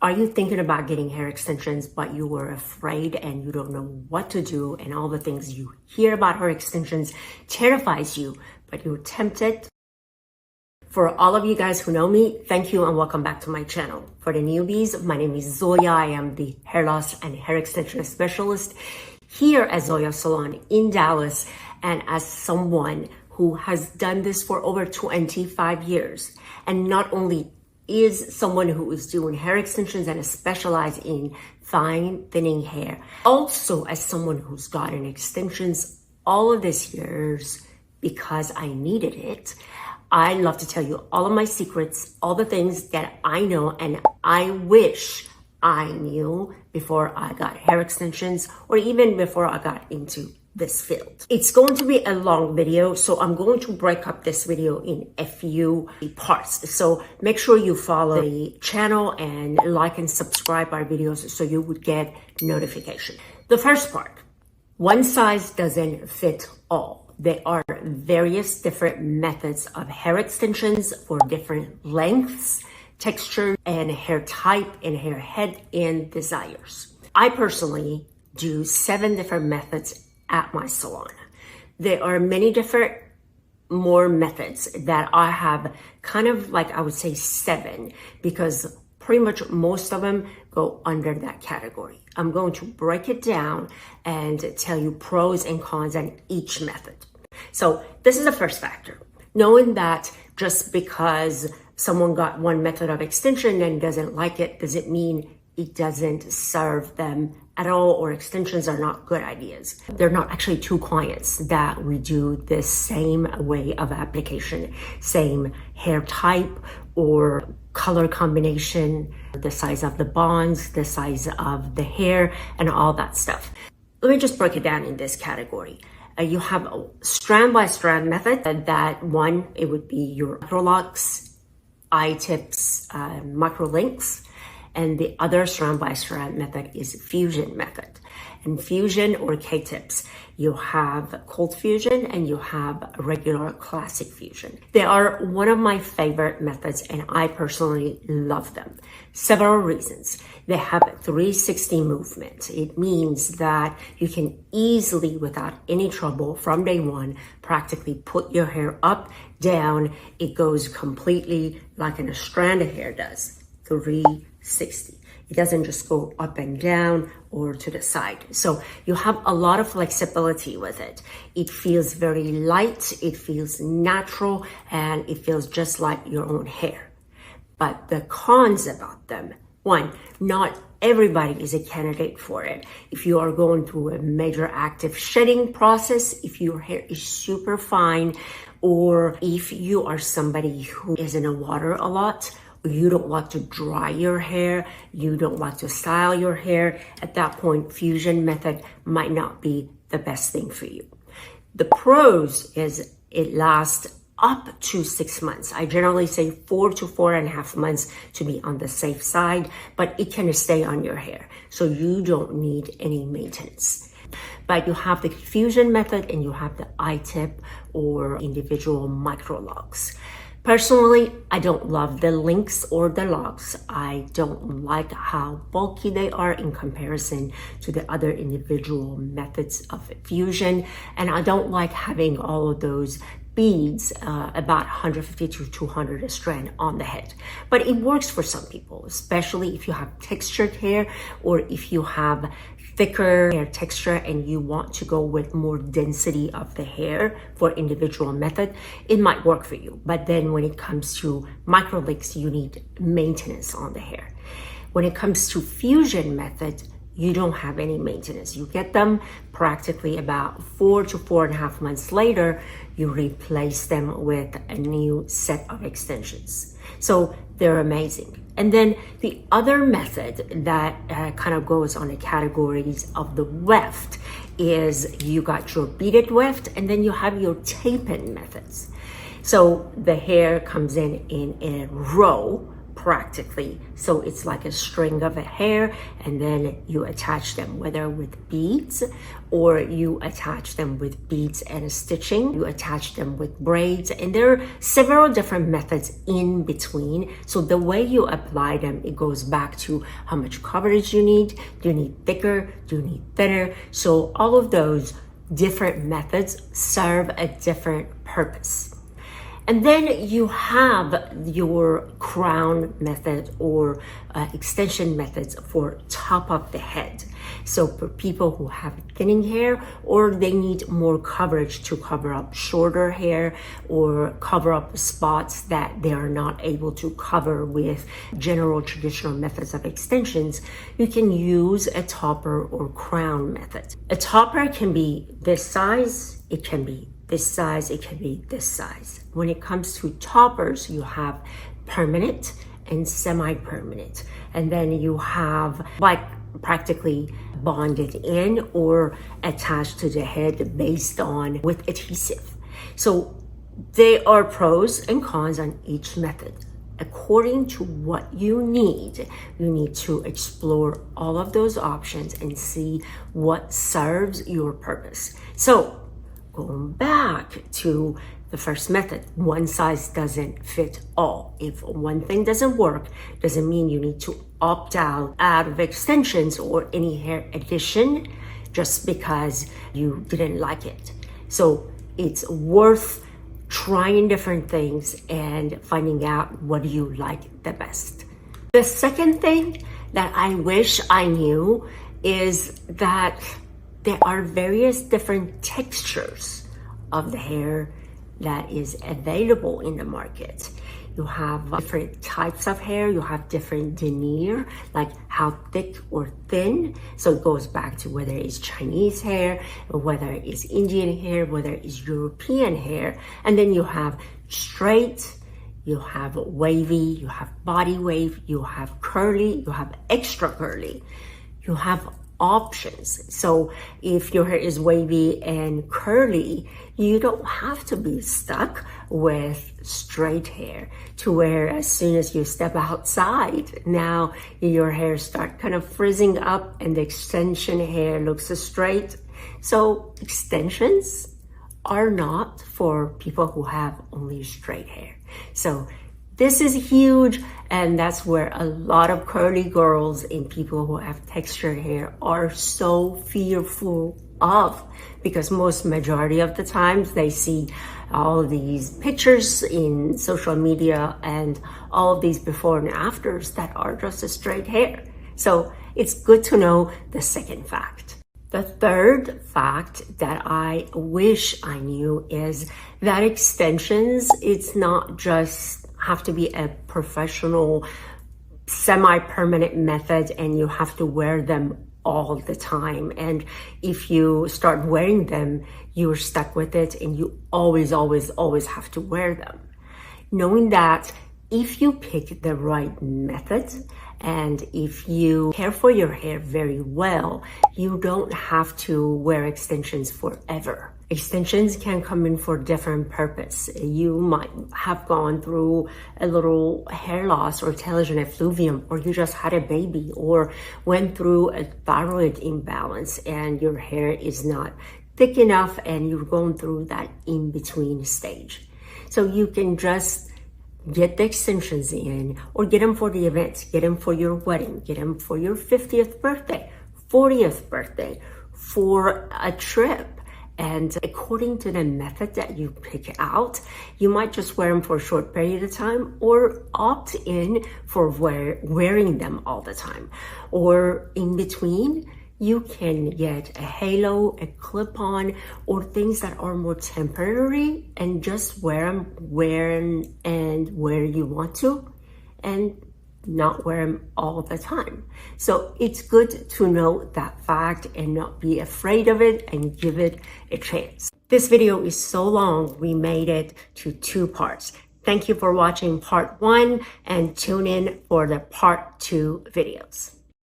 Are you thinking about getting hair extensions, but you were afraid and you don't know what to do, and all the things you hear about hair extensions terrifies you, but you're tempted? For all of you guys who know me, thank you and welcome back to my channel. For the newbies, my name is Zoya. I am the hair loss and hair extension specialist here at Zoya Salon in Dallas, and as someone who has done this for over 25 years, and not only is someone who is doing hair extensions and is specialized in fine thinning hair, also as someone who's gotten extensions all of these years because I needed it. I love to tell you all of my secrets, all the things that I know and I wish I knew before I got hair extensions, or even before I got into this field. It's going to be a long video, so I'm going to break up this video in a few parts. So make sure you follow the channel and like and subscribe our videos so you would get notification. The first part, one size doesn't fit all. There are various different methods of hair extensions for different lengths, texture, and hair type, and hair head and desires. I personally do 7 different methods at my salon. There are many different more methods that I have, kind of like I would say 7, because pretty much most of them go under that category. I'm going to break it down and tell you pros and cons on each method. So this is the first factor. Knowing that just because someone got one method of extension and doesn't like it, doesn't mean it doesn't serve them at all, or extensions are not good ideas. There are not actually 2 clients that we do this same way of application, same hair type or color combination, the size of the bonds, the size of the hair, and all that stuff. Let me just break it down in this category. You have a strand by strand method. That one, it would be your micro locks, I-tips, micro links. And the other strand by strand method is fusion method. And fusion or K-tips, you have cold fusion and you have regular classic fusion. They are one of my favorite methods and I personally love them. Several reasons. They have 360 movement. It means that you can easily, without any trouble from day one, practically put your hair up, down. It goes completely like a strand of hair does. 360. It doesn't just go up and down or to the side. So you have a lot of flexibility with it. It feels very light, it feels natural, and it feels just like your own hair. But the cons about them, one, not everybody is a candidate for it. If you are going through a major active shedding process, if your hair is super fine, or if you are somebody who is in the water a lot, you don't want to dry your hair, you don't want to style your hair, at that point, fusion method might not be the best thing for you. The pros is it lasts up to 6 months. I generally say 4 to 4.5 months to be on the safe side, but it can stay on your hair, so you don't need any maintenance. But you have the fusion method and you have the I-tip or individual micro locks. Personally, I don't love the links or the locks. I don't like how bulky they are in comparison to the other individual methods of fusion. And I don't like having all of those beads, about 150 to 200 a strand on the head. But it works for some people, especially if you have textured hair or if you have thicker hair texture and you want to go with more density of the hair for individual method, it might work for you. But then when it comes to micro links, you need maintenance on the hair. When it comes to fusion method, you don't have any maintenance. You get them practically about 4 to 4.5 months later, you replace them with a new set of extensions. So they're amazing. And then the other method that kind of goes on the categories of the weft is you got your beaded weft and then you have your tape-in methods. So the hair comes in a row practically. So it's like a string of a hair, and then you attach them, whether with beads or you attach them with beads and stitching, you attach them with braids, and there are several different methods in between. So the way you apply them, it goes back to how much coverage you need. Do you need thicker? Do you need thinner? So all of those different methods serve a different purpose. And then you have your crown method or extension methods for top of the head. So for people who have thinning hair, or they need more coverage to cover up shorter hair or cover up spots that they are not able to cover with general traditional methods of extensions, you can use a topper or crown method. A topper can be this size, it can be this size, it can be this size. When it comes to toppers, you have permanent and semi-permanent. And then you have like practically bonded in or attached to the head based on with adhesive. So there are pros and cons on each method. According to what you need to explore all of those options and see what serves your purpose. So going back to the first method, one size doesn't fit all. If one thing doesn't work, doesn't mean you need to opt out of extensions or any hair addition just because you didn't like it. So it's worth trying different things and finding out what you like the best. The second thing that I wish I knew is that there are various different textures of the hair that is available in the market. You have different types of hair, you have different denier, like how thick or thin. So it goes back to whether it's Chinese hair, or whether it's Indian hair, whether it's European hair. And then you have straight, you have wavy, you have body wave, you have curly, you have extra curly. You have options. So if your hair is wavy and curly, you don't have to be stuck with straight hair to where as soon as you step outside, now your hair start kind of frizzing up and the extension hair looks straight. So extensions are not for people who have only straight hair. So this is huge, and that's where a lot of curly girls and people who have textured hair are so fearful of, because most majority of the times they see all of these pictures in social media and all of these before and afters that are just a straight hair. So it's good to know the second fact. The third fact that I wish I knew is that extensions, it's not just have to be a professional semi-permanent method and you have to wear them all the time. And if you start wearing them, you're stuck with it and you always have to wear them. Knowing that if you pick the right method and if you care for your hair very well, you don't have to wear extensions forever. Extensions can come in for different purpose. You might have gone through a little hair loss or telogen effluvium, or you just had a baby, or went through a thyroid imbalance and your hair is not thick enough and you're going through that in-between stage. So you can just get the extensions in, or get them for the event, get them for your wedding, get them for your 50th birthday, 40th birthday, for a trip. And according to the method that you pick out, you might just wear them for a short period of time or opt in for wearing them all the time. Or in between, you can get a halo, a clip-on, or things that are more temporary and just wear them when and where you want to, and not wear them all the time. So it's good to know that fact and not be afraid of it and give it a chance. This video is so long, we made it to 2 parts. Thank you for watching part 1 and tune in for the part 2 videos.